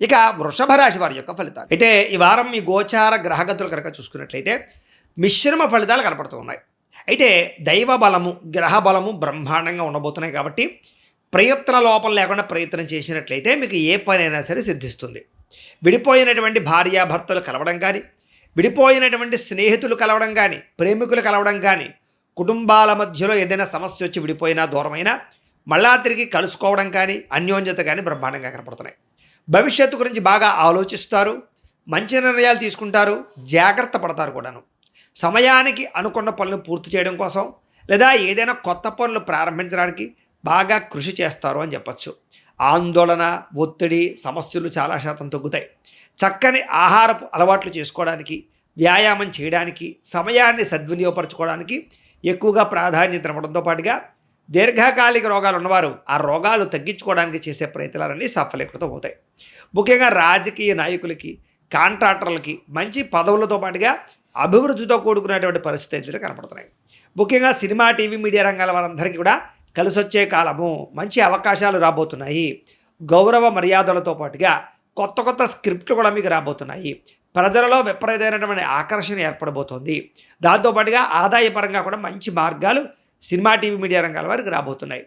ఇక వృషభ రాశి వారి యొక్క ఫలితాలు అయితే ఈ వారం మీ గోచార గ్రహగతులు కనుక చూసుకున్నట్లయితే మిశ్రమ ఫలితాలు కనపడుతూ ఉన్నాయి. అయితే దైవ బలము గ్రహ బలము బ్రహ్మాండంగా ఉండబోతున్నాయి కాబట్టి ప్రయత్న లోపం లేకుండా ప్రయత్నం చేసినట్లయితే మీకు ఏ పనైనా సరే సిద్ధిస్తుంది. విడిపోయినటువంటి భార్యాభర్తలు కలవడం కానీ, విడిపోయినటువంటి స్నేహితులు కలవడం కానీ, ప్రేమికులు కలవడం కానీ, కుటుంబాల మధ్యలో ఏదైనా సమస్య వచ్చి విడిపోయినా దూరమైనా మళ్ళా తిరిగి కలుసుకోవడం కానీ, అన్యోన్యత కానీ బ్రహ్మాండంగా కనపడుతున్నాయి. భవిష్యత్తు గురించి బాగా ఆలోచిస్తారు, మంచి నిర్ణయాలు తీసుకుంటారు, జాగ్రత్త పడతారు కూడాను. సమయానికి అనుకున్న పనులు పూర్తి చేయడం కోసం లేదా ఏదైనా కొత్త పనులు ప్రారంభించడానికి బాగా కృషి చేస్తారు అని చెప్పచ్చు. ఆందోళన, ఒత్తిడి, సమస్యలు చాలా శాతం తగ్గుతాయి. చక్కని ఆహారపు అలవాట్లు చేసుకోవడానికి, వ్యాయామం చేయడానికి, సమయాన్ని సద్వినియోగపరచుకోవడానికి ఎక్కువగా ప్రాధాన్యత ఇవ్వడంతో పాటుగా దీర్ఘకాలిక రోగాలు ఉన్నవారు ఆ రోగాలు తగ్గించుకోవడానికి చేసే ప్రయత్నాలన్నీ సఫలీకృతం అవుతాయి. ముఖ్యంగా రాజకీయ నాయకులకి, కాంట్రాక్టర్లకి మంచి పదవులతో పాటుగా అభివృద్ధితో కూడుకున్నటువంటి పరిస్థితులు కనపడుతున్నాయి. ముఖ్యంగా సినిమా, టీవీ, మీడియా రంగాల వారందరికీ కూడా కలిసొచ్చే కాలము, మంచి అవకాశాలు రాబోతున్నాయి. గౌరవ మర్యాదలతో పాటుగా కొత్త కొత్త స్క్రిప్ట్లు కూడా మీకు రాబోతున్నాయి. ప్రజలలో విపరీతమైనటువంటి ఆకర్షణ ఏర్పడబోతోంది. దాంతోపాటుగా ఆదాయపరంగా కూడా మంచి మార్గాలు సినిమా, టీవీ, మీడియా రంగాల వారికి రాబోతున్నాయి.